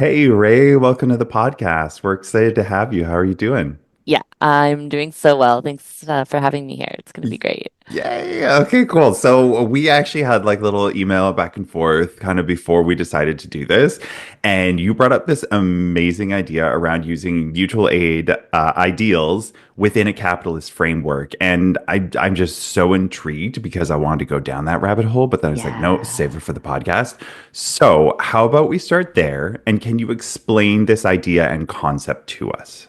Hey Ray, welcome to the podcast. We're excited to have you. How are you doing? Yeah, I'm doing so well. Thanks for having me here. It's going to be great. Yay. Okay, cool. So we actually had like little email back and forth kind of before we decided to do this. And you brought up this amazing idea around using mutual aid ideals within a capitalist framework. And I'm just so intrigued because I wanted to go down that rabbit hole, but then it's like, no, save Yeah. it for the podcast. So how about we start there? And can you explain this idea and concept to us?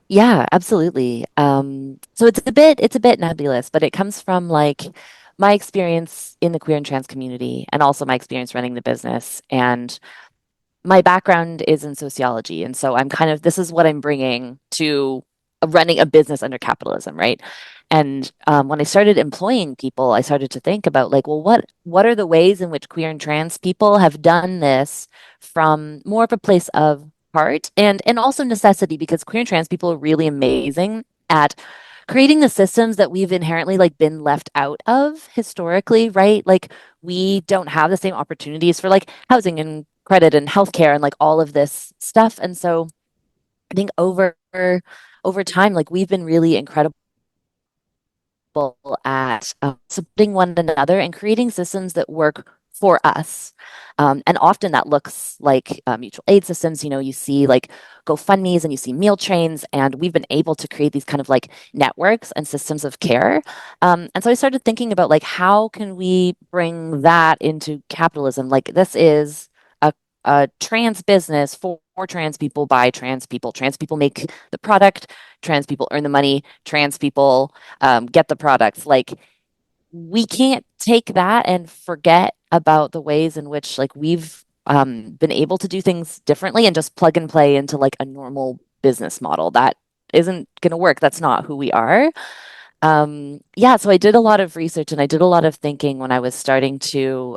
Yeah, absolutely. So it's a bit nebulous, but it comes from like my experience in the queer and trans community and also my experience running the business. And my background is in sociology. And so this is what I'm bringing to running a business under capitalism, right? And when I started employing people, I started to think about like, well, what are the ways in which queer and trans people have done this from more of a place of heart and also necessity, because queer and trans people are really amazing at creating the systems that we've inherently like been left out of historically, right? Like we don't have the same opportunities for like housing and credit and healthcare and like all of this stuff. And so I think over time, like we've been really incredible at supporting one another and creating systems that work for us. And often that looks like mutual aid systems. You know, you see like GoFundMe's and you see meal trains, and we've been able to create these kind of like networks and systems of care. And so I started thinking about like how can we bring that into capitalism? Like this is a trans business for trans people by trans people. Trans people make the product, trans people earn the money, trans people get the products. Like we can't take that and forget about the ways in which like we've been able to do things differently and just plug and play into like a normal business model. That isn't going to work. That's not who we are. Yeah, so I did a lot of research and I did a lot of thinking when I was starting to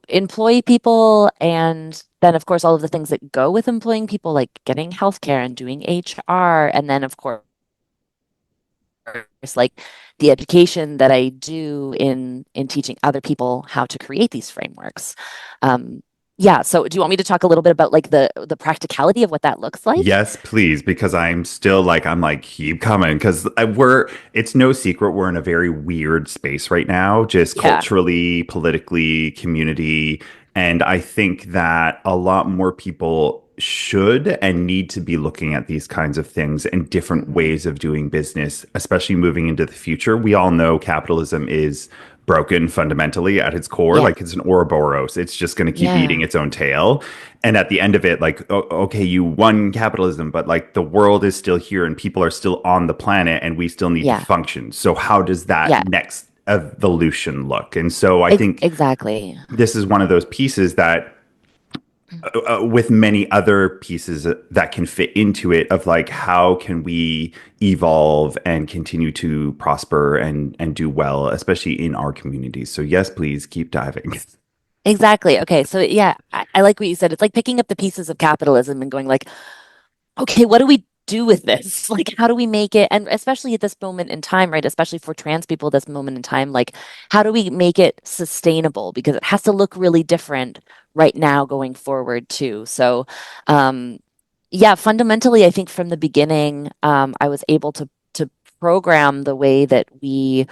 employ people, and then of course all of the things that go with employing people, like getting healthcare and doing HR, and then of course like the education that I do in teaching other people how to create these frameworks. Um, yeah, so do you want me to talk a little bit about like the practicality of what that looks like? Yes, please, because I'm still like I'm like keep coming because we're it's no secret we're in a very weird space right now, just Yeah. culturally, politically, community, and I think that a lot more people should and need to be looking at these kinds of things and different Hmm. ways of doing business, especially moving into the future. We all know capitalism is broken fundamentally at its core, Yeah. like it's an Ouroboros. It's just going to keep eating Yeah. its own tail. And at the end of it, like, okay, you won capitalism, but like the world is still here and people are still on the planet and we still need to Yeah. function. So, how does that Yeah. next evolution look? And so, I think Exactly. this is one of those pieces that, with many other pieces that can fit into it, of like, how can we evolve and continue to prosper and do well, especially in our communities? So, yes, please keep diving. Exactly. Okay. So yeah, I like what you said. It's like picking up the pieces of capitalism and going like, okay, what do we do with this? Like, how do we make it? And especially at this moment in time, right? Especially for trans people, this moment in time, like, how do we make it sustainable? Because it has to look really different right now going forward too. So, um, yeah, fundamentally, I think from the beginning, I was able to program the way that we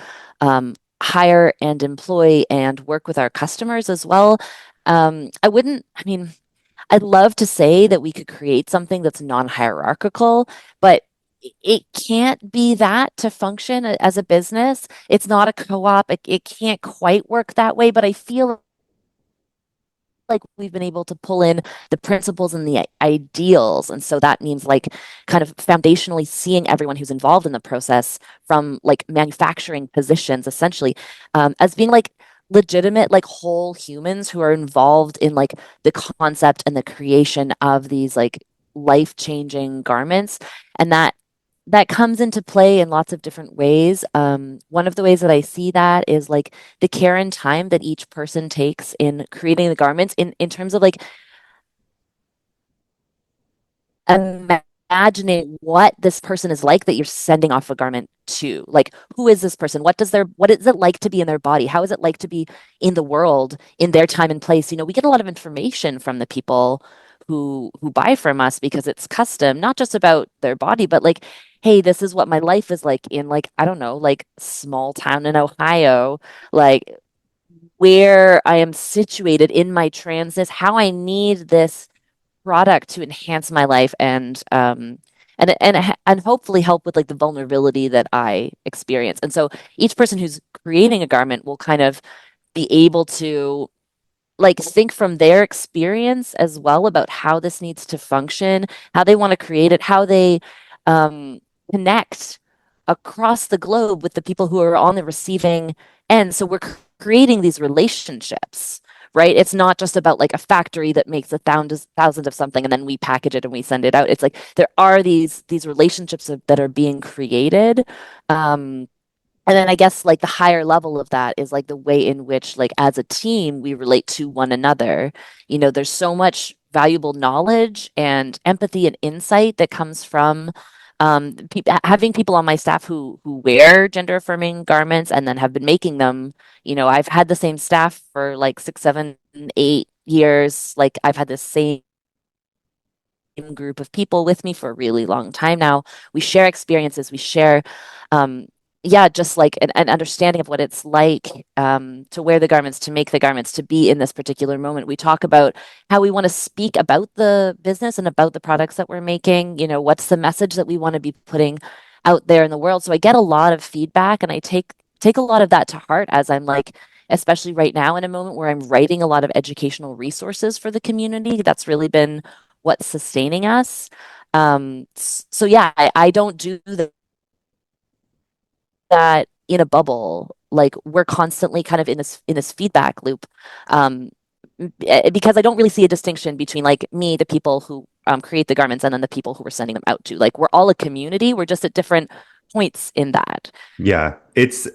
hire and employ and work with our customers as well. I mean, I'd love to say that we could create something that's non-hierarchical, but it can't be that to function as a business. It's not a co-op. It can't quite work that way, but I feel like we've been able to pull in the principles and the ideals. And so that means like kind of foundationally seeing everyone who's involved in the process from like manufacturing positions essentially as being like legitimate like whole humans who are involved in like the concept and the creation of these like life-changing garments, and that comes into play in lots of different ways. One of the ways that I see that is like the care and time that each person takes in creating the garments in terms of like imagining what this person is like that you're sending off a garment to. Like, who is this person? What is it like to be in their body? How is it like to be in the world in their time and place? We get a lot of information from the people who buy from us because it's custom, not just about their body, but like, hey, this is what my life is like in like, I don't know, like small town in Ohio, like where I am situated in my transit, how I need this product to enhance my life and hopefully help with like the vulnerability that I experience. And so each person who's creating a garment will kind of be able to like think from their experience as well about how this needs to function, how they want to create it, how they um, connect across the globe with the people who are on the receiving end. So we're creating these relationships, right? It's not just about like a factory that makes a thousand of something and then we package it and we send it out. It's like there are these relationships that are being created. Um, and then I guess like the higher level of that is like the way in which like as a team we relate to one another. There's so much valuable knowledge and empathy and insight that comes from having people on my staff who wear gender affirming garments and then have been making them. I've had the same staff for like 6, 7, 8 years. Like I've had the same group of people with me for a really long time now. We share experiences, we share, yeah, just like an understanding of what it's like to wear the garments, to make the garments, to be in this particular moment. We talk about how we want to speak about the business and about the products that we're making. What's the message that we want to be putting out there in the world? So I get a lot of feedback, and I take a lot of that to heart as I'm like, especially right now in a moment where I'm writing a lot of educational resources for the community. That's really been what's sustaining us. So yeah, I don't do that in a bubble. Like we're constantly kind of in this feedback loop. Um, because I don't really see a distinction between like me, the people who create the garments, and then the people who we're sending them out to. Like we're all a community. We're just at different points in that. Yeah, it's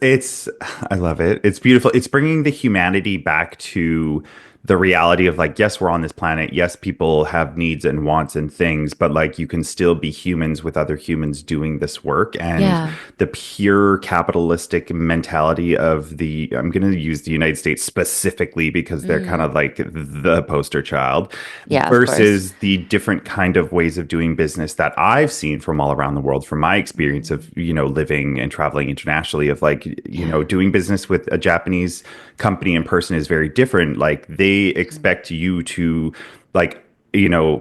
I love it. It's beautiful. It's bringing the humanity back to the reality of like, yes, we're on this planet. Yes, people have needs and wants and things, but like you can still be humans with other humans doing this work. And Yeah. the pure capitalistic mentality of I'm going to use the United States specifically because they're kind Mm. of like the poster child Yeah, of course. versus the different kind of ways of doing business that I've seen from all around the world, from my experience Mm. of, living and traveling internationally, of like, Yeah. doing business with a Japanese company in person is very different. Like they Mm. expect you to like,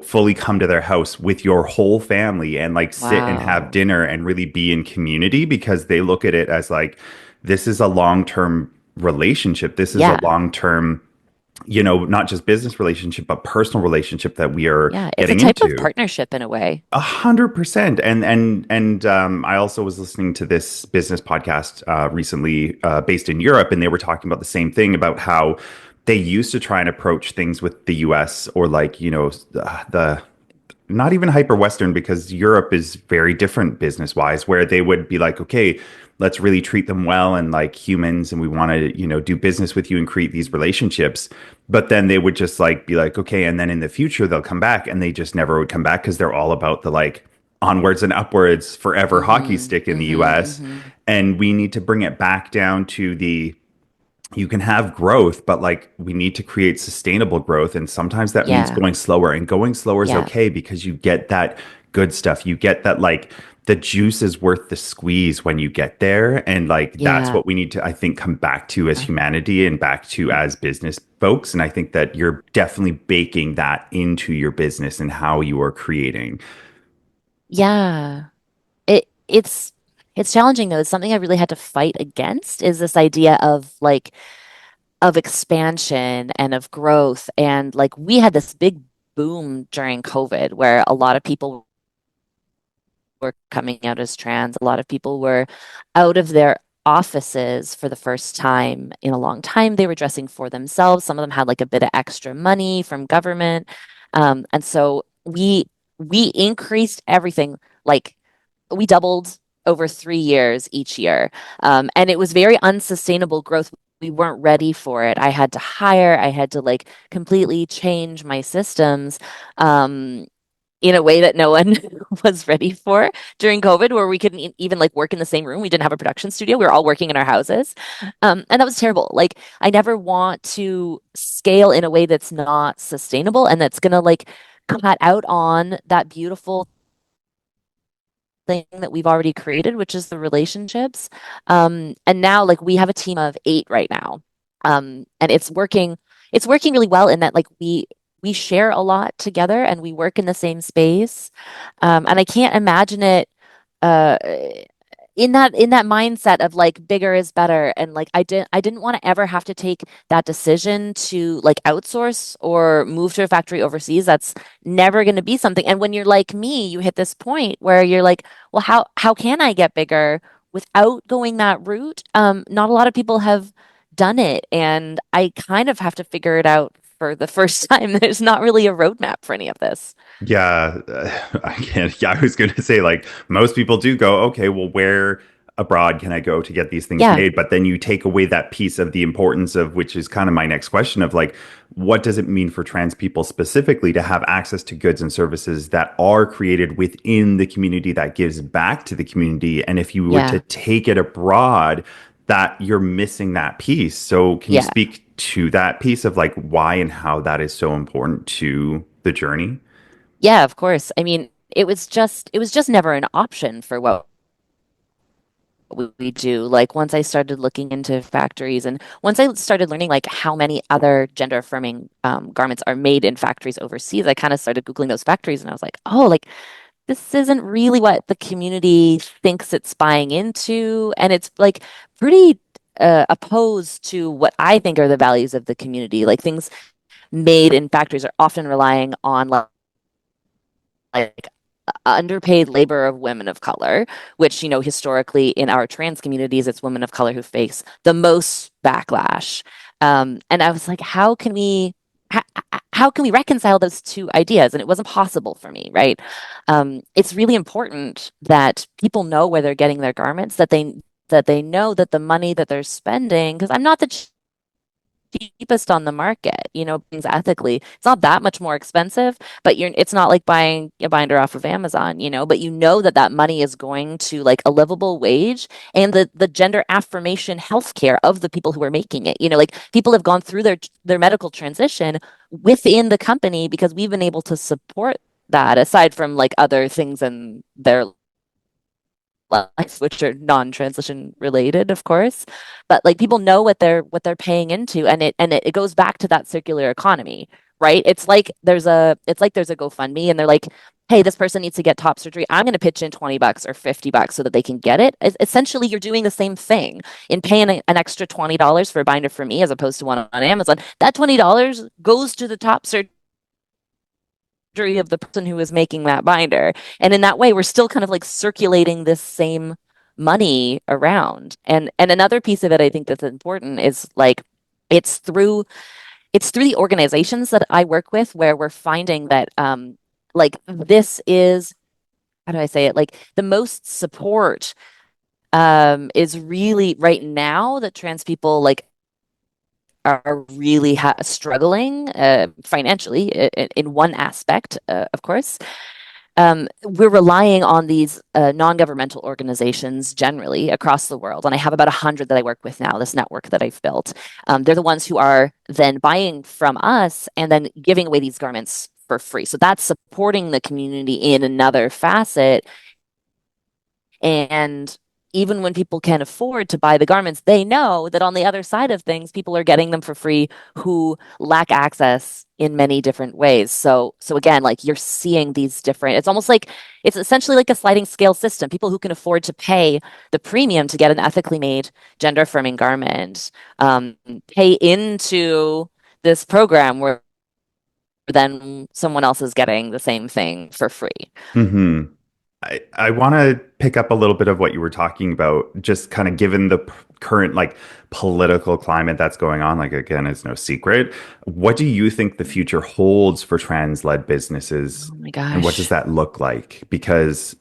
fully come to their house with your whole family and like sit and have Wow. dinner and really be in community because they look at it as like, this is a long-term relationship. This is a Yeah. long-term, not just business relationship, but personal relationship that we are Yeah. It's a getting type of into. partnership in a way. 100%. And I also was listening to this business podcast recently based in Europe, and they were talking about the same thing about how they used to try and approach things with the US or like, the not even hyper Western because Europe is very different business wise, where they would be like, okay, let's really treat them well and like humans, and we want to, do business with you and create these relationships. But then they would just like be like, okay, and then in the future they'll come back, and they just never would come back because they're all about the like onwards and upwards forever hockey Mm-hmm. stick in the Mm-hmm. US. Mm-hmm. And we need to bring it back down to the you can have growth, but like we need to create sustainable growth. And sometimes that means Yeah. going slower, and going slower is Yeah. okay because you get that good stuff. You get that like the juice is worth the squeeze when you get there. And like that's Yeah. what we need to, I think, come back to as humanity and back to as business folks. And I think that you're definitely baking that into your business and how you are creating. Yeah. It's challenging though. It's something I really had to fight against is this idea of expansion and of growth. And like we had this big boom during COVID where a lot of people were coming out as trans. A lot of people were out of their offices for the first time in a long time. They were dressing for themselves. Some of them had like a bit of extra money from government. And so we increased everything. Like we doubled over 3 years each year. And it was very unsustainable growth. We weren't ready for it. I had to hire, I had to like completely change my systems. in a way that no one was ready for during COVID, where we couldn't even like work in the same room. We didn't have a production studio. We were all working in our houses. And that was terrible. Like, I never want to scale in a way that's not sustainable and that's gonna like cut out on that beautiful thing that we've already created, which is the relationships. And now like we have a team of 8 right now. And it's working really well in that like we share a lot together and we work in the same space. And I can't imagine it uh in that mindset of like bigger is better. And like I didn't want to ever have to take that decision to like outsource or move to a factory overseas. That's never going to be something. And when you're like me, you hit this point where you're like, well, how can I get bigger without going that route? Not a lot of people have done it, and I kind of have to figure it out for the first time. There's not really a roadmap for any of this. Yeah, I can't. Yeah, I was going to say, like, most people do go, okay, well, where abroad can I go to get these things Yeah, made? But then you take away that piece of the importance of, which is kind of my next question of like, what does it mean for trans people specifically to have access to goods and services that are created within the community that gives back to the community? And if you were to yeah, take it abroad, that you're missing that piece. So can you yeah. speak to that piece of like why and how that is so important to the journey? Yeah, of course. I mean, it was just never an option for what we do. Like once I started looking into factories and once I started learning like how many other gender affirming garments are made in factories overseas, I kind of started Googling those factories and I was like, oh, like this isn't really what the community thinks it's buying into. And it's like pretty opposed to what I think are the values of the community. Like things made in factories are often relying on like underpaid labor of women of color, which, historically in our trans communities, it's women of color who face the most backlash. And I was like, how, how can we reconcile those two ideas? And it wasn't possible for me, right? It's really important that people know where they're getting their garments, that they know that the money that they're spending, because I'm not the cheapest on the market, things ethically. It's not that much more expensive, but it's not like buying a binder off of Amazon, but you know that that money is going to like a livable wage and the gender affirmation healthcare of the people who are making it. Like people have gone through their medical transition within the company because we've been able to support that aside from like other things in their life, which are non-transition related, of course. But like people know what they're paying into, and it goes back to that circular economy, right? It's like there's a GoFundMe, and they're like, hey, this person needs to get top surgery. I'm going to pitch in $20 or $50 so that they can get it. Essentially, you're doing the same thing in paying an extra $20 for a binder for me as opposed to one on Amazon. That $20 goes to the top surgery of the person who is making that binder. And in that way, we're still kind of like circulating this same money around. And another piece of it I think that's important is like it's through it's through the organizations that I work with where we're finding that like this is how do I say it? Like the most support is really right now that trans people like are really struggling financially in one aspect, of course. We're relying on these non-governmental organizations generally across the world. And I have about 100 that I work with now, this network that I've built. They're the ones who are then buying from us and then giving away these garments for free. So that's supporting the community in another facet. And even when people can afford to buy the garments, they know that on the other side of things, people are getting them for free who lack access in many different ways. So again, like you're seeing these different, it's almost like it's essentially like a sliding scale system. People who can afford to pay the premium to get an ethically made gender affirming garment pay into this program where then someone else is getting the same thing for free. Hmm. I want to pick up a little bit of what you were talking about, just kind of given the current like political climate that's going on. Like, again, it's no secret. What do you think the future holds for trans-led businesses, Oh my and what does gosh. that look like? Because,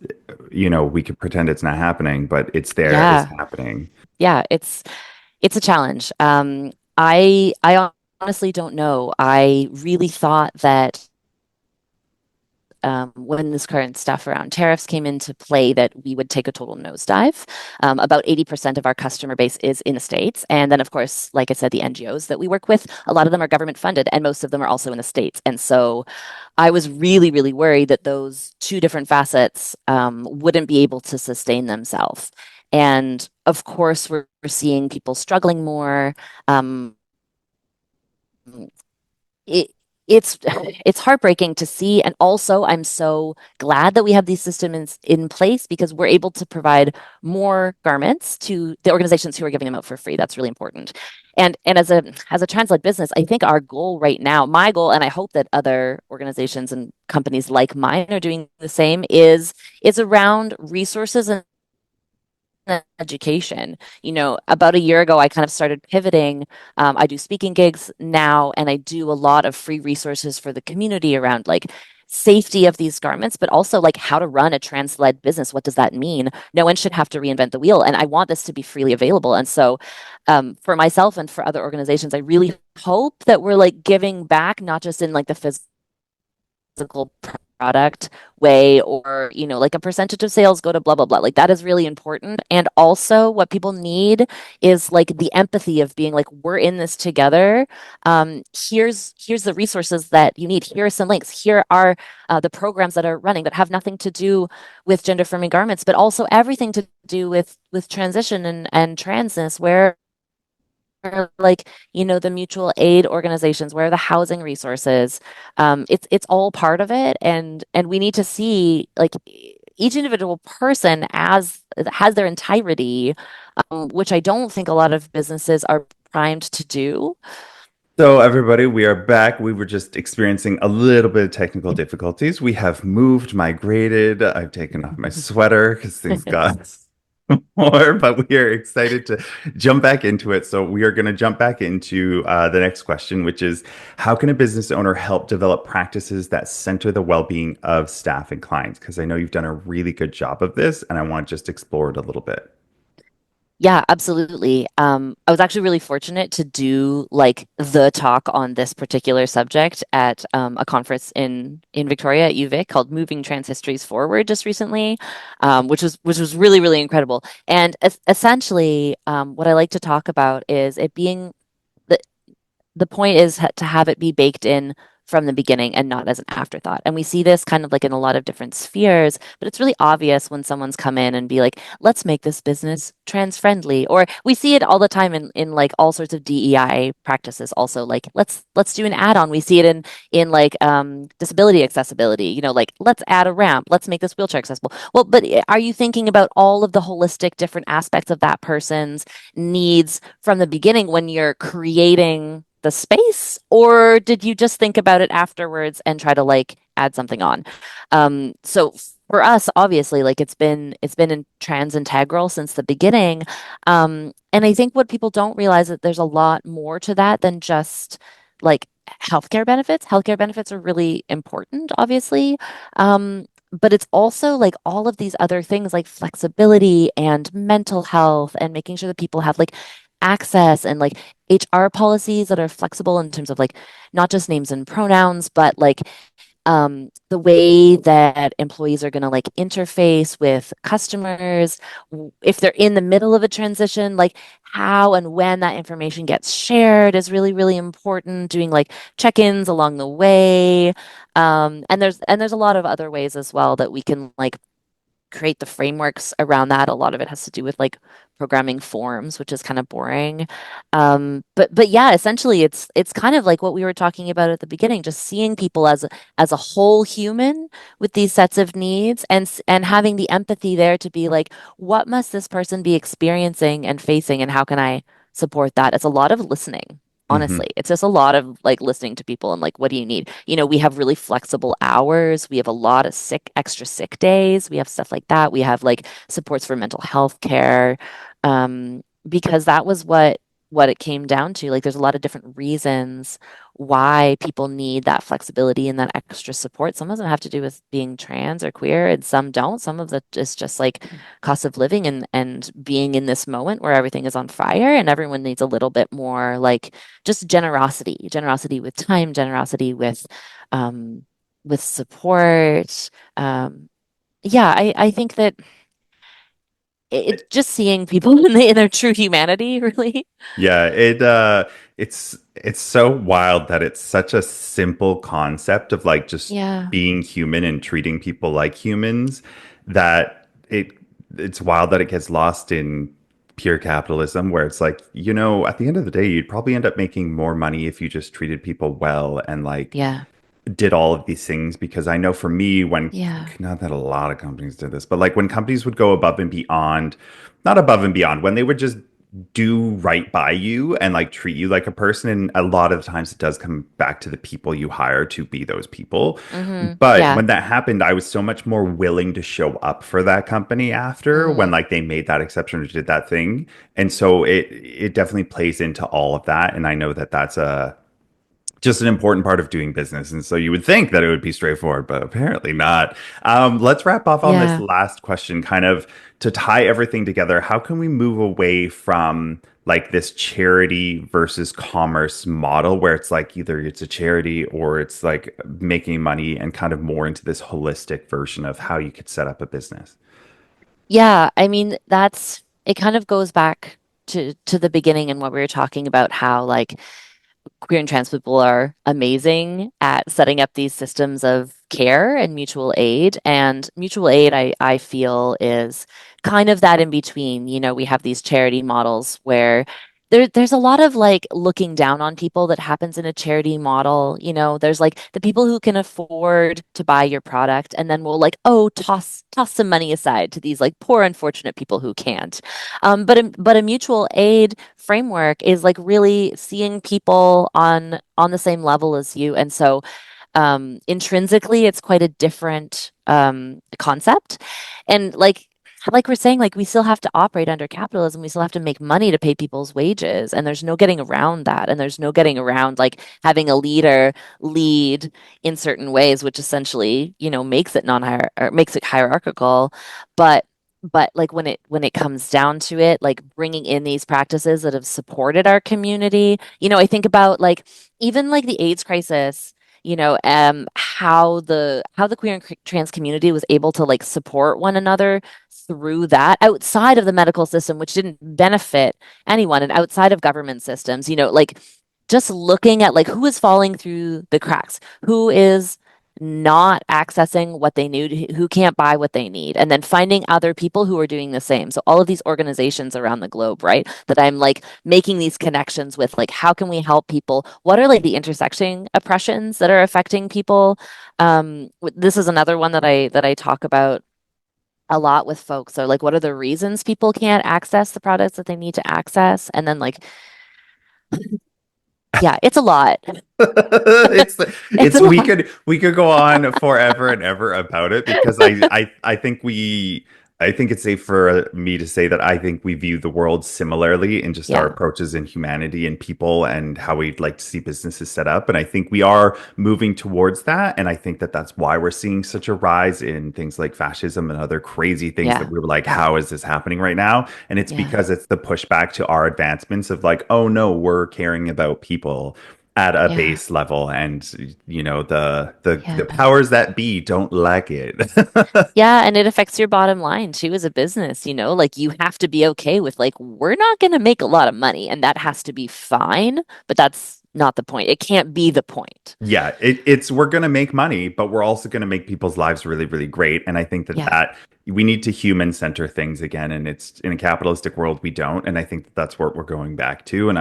we could pretend it's not happening, but it's there, it's Yeah. happening. Yeah, it's a challenge. I honestly don't know. I really thought that when this current stuff around tariffs came into play, that we would take a total nosedive. About 80% of our customer base is in the States. And then, of course, like I said, the NGOs that we work with, a lot of them are government funded, and most of them are also in the States. And so I was really, really worried that those two different facets wouldn't be able to sustain themselves. And of course, we're seeing people struggling more. Um, it it's it's heartbreaking to see, and also I'm so glad that we have these systems in place because we're able to provide more garments to the organizations who are giving them out for free. That's really important. And as a trans-led business, I think our goal right now, my goal, and I hope that other organizations and companies like mine are doing the same, is around resources and education. About a year ago, I kind of started pivoting. I do speaking gigs now, and I do a lot of free resources for the community around like safety of these garments, but also like how to run a trans-led business. What does that mean? No one should have to reinvent the wheel, and I want this to be freely available. And so, for myself and for other organizations, I really hope that we're like giving back, not just in like the physical product way, or like a percentage of sales go to blah blah blah, like that is really important. And also what people need is like the empathy of being like, we're in this together. Here's the resources that you need. Here are some links. Here are the programs that are running that have nothing to do with gender affirming garments, but also everything to do with transition and transness, where like the mutual aid organizations, where are the housing resources. It's all part of it, and we need to see like each individual person as has their entirety, which I don't think a lot of businesses are primed to do. So, everybody, we are back. We were just experiencing a little bit of technical difficulties. We have moved, migrated. I've taken off my sweater because things got more, but we are excited to jump back into it. So, we are going to jump back into the next question, which is how can a business owner help develop practices that center the well-being of staff and clients? Because I know you've done a really good job of this, and I want to just explore it a little bit. Yeah, absolutely. I was actually really fortunate to do like the talk on this particular subject at a conference in Victoria at UVic called "Moving Trans Histories Forward" just recently, which was really really incredible. And essentially, what I like to talk about is it being the the point is to have it be baked in from the beginning and not as an afterthought. And we see this kind of like in a lot of different spheres, but it's really obvious when someone's come in and be like, let's make this business trans friendly. Or we see it all the time in like all sorts of DEI practices also, like let's do an add-on. We see it in like disability accessibility, like let's add a ramp, let's make this wheelchair accessible. Well, but are you thinking about all of the holistic different aspects of that person's needs from the beginning when you're creating the space, or did you just think about it afterwards and try to like add something on? So for us, obviously, like it's been in trans integral since the beginning. And I think what people don't realize that there's a lot more to that than just like healthcare benefits. Healthcare benefits are really important, obviously. But it's also like all of these other things like flexibility and mental health and making sure that people have like access and like HR policies that are flexible in terms of like not just names and pronouns, but like the way that employees are going to like interface with customers, if they're in the middle of a transition, like how and when that information gets shared is really, really important. Doing like check-ins along the way. And there's a lot of other ways as well that we can like create the frameworks around that. A lot of it has to do with like programming forms, which is kind of boring. But yeah, essentially it's kind of like what we were talking about at the beginning, just seeing people as a whole human with these sets of needs, and having the empathy there to be like, what must this person be experiencing and facing, and how can I support that? It's a lot of listening. Hmm. Honestly, it's just a lot of like listening to people and like, what do you need? We have really flexible hours. We have a lot of extra sick days. We have stuff like that. We have like supports for mental health care. Because that was what it came down to. Like there's a lot of different reasons why people need that flexibility and that extra support. Some of them have to do with being trans or queer, and some don't. Some of it is just like cost of living and being in this moment where everything is on fire and everyone needs a little bit more like just generosity with time, generosity with um with support. Um, yeah, I think that just seeing people in their true humanity, really. Yeah, it's so wild that it's such a simple concept of like just Yeah, being human and treating people like humans that it's wild that it gets lost in pure capitalism where it's like, at the end of the day, you'd probably end up making more money if you just treated people well and like yeah, did all of these things because I know for me when yeah, not that a lot of companies did this, but like when companies would go above and beyond, not above and beyond, when they would just do right by you and like treat you like a person, and a lot of times it does come back to the people you hire to be those people. But yeah, when that happened, I was so much more willing to show up for that company after when hmm like they made that exception or did that thing. And so it definitely plays into all of that. And I know that that's a just an important part of doing business. And so you would think that it would be straightforward, but apparently not. Let's wrap off on this yeah. last question, kind of to tie everything together. How can we move away from like this charity versus commerce model where it's like either it's a charity or it's like making money and kind of more into this holistic version of how you could set up a business? Yeah, I mean, that's it kind of goes back to the beginning and what we were talking about how like queer and trans people are amazing at setting up these systems of care and mutual aid. And mutual aid, I feel, is kind of that in between. You know, we have these charity models where there's a lot of like looking down on people that happens in a charity model. You know, there's like the people who can afford to buy your product and then will like, oh, toss some money aside to these like poor, unfortunate people who can't. But a mutual aid framework is like really seeing people on the same level as you. And so intrinsically it's quite a different concept. And like we're saying, like we still have to operate under capitalism. We still have to make money to pay people's wages. And there's no getting around that. And there's no getting around like having a leader lead in certain ways, which essentially, you know, makes it non-hier or makes it hierarchical. But but like when it comes down to it, like bringing in these practices that have supported our community, you know, I think about like even like the AIDS crisis, you know, how the queer and trans community was able to like support one another through that outside of the medical system, which didn't benefit anyone, and outside of government systems, you know, like just looking at like who is falling through the cracks, who is not accessing what they need, who can't buy what they need, and then finding other people who are doing the same. So all of these organizations around the globe, right? That I'm like making these connections with, like, how can we help people? What are like the intersecting oppressions that are affecting people? This is another one that I talk about a lot with folks. So like, what are the reasons people can't access the products that they need to access? And then like, yeah, it's a lot. it's It's it's a lot. we could go on forever and ever about it because I think it's safe for me to say that I think we view the world similarly in just our Yeah, approaches in humanity and people and how we'd like to see businesses set up. And I think we are moving towards that. And I think that that's why we're seeing such a rise in things like fascism and other crazy things that yeah, we were like, how is this happening right now? And it's yeah, because it's the pushback to our advancements of like, oh no, we're caring about people at a yeah, base level, and the yeah. powers that be don't like it. Yeah, and it affects your bottom line too as a business, you know, like you have to be okay with like we're not going to make a lot of money and that has to be fine, but that's not the point. It can't be the point. Yeah, it's we're going to make money, but we're also going to make people's lives really, really great. And I think that Yeah. we need to human center things again. And it's in a capitalistic world, we don't. And I think that that's what we're going back to. And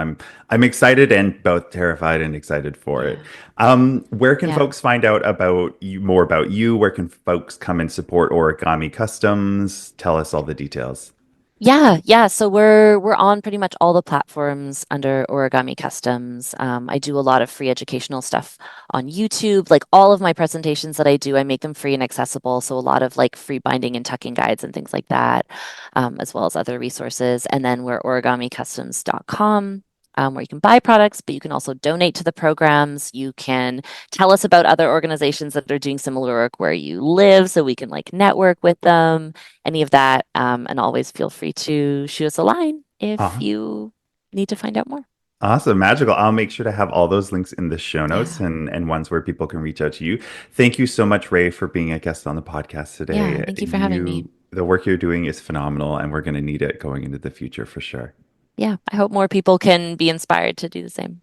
I'm excited and both terrified and excited for it. Yeah. Where can Yeah. folks find out about you more about you? Where can folks come and support Origami Customs? Tell us all the details. Yeah, yeah. So we're on pretty much all the platforms under Origami Customs. I do a lot of free educational stuff on YouTube. Like all of my presentations that I do, I make them free and accessible. So a lot of like free binding and tucking guides and things like that, as well as other resources. And then we're origamicustoms.com. Where you can buy products, but you can also donate to the programs. You can tell us about other organizations that are doing similar work where you live so we can like network with them, any of that. And always feel free to shoot us a line if Uh-huh. you need to find out more. Awesome, magical. I'll make sure to have all those links in the show notes Yeah. and ones where people can reach out to you. Thank you so much, Ray, for being a guest on the podcast Yeah. today. Thank you for having me. The work you're doing is phenomenal, and we're going to need it going into the future for sure. Yeah. I hope more people can be inspired to do the same.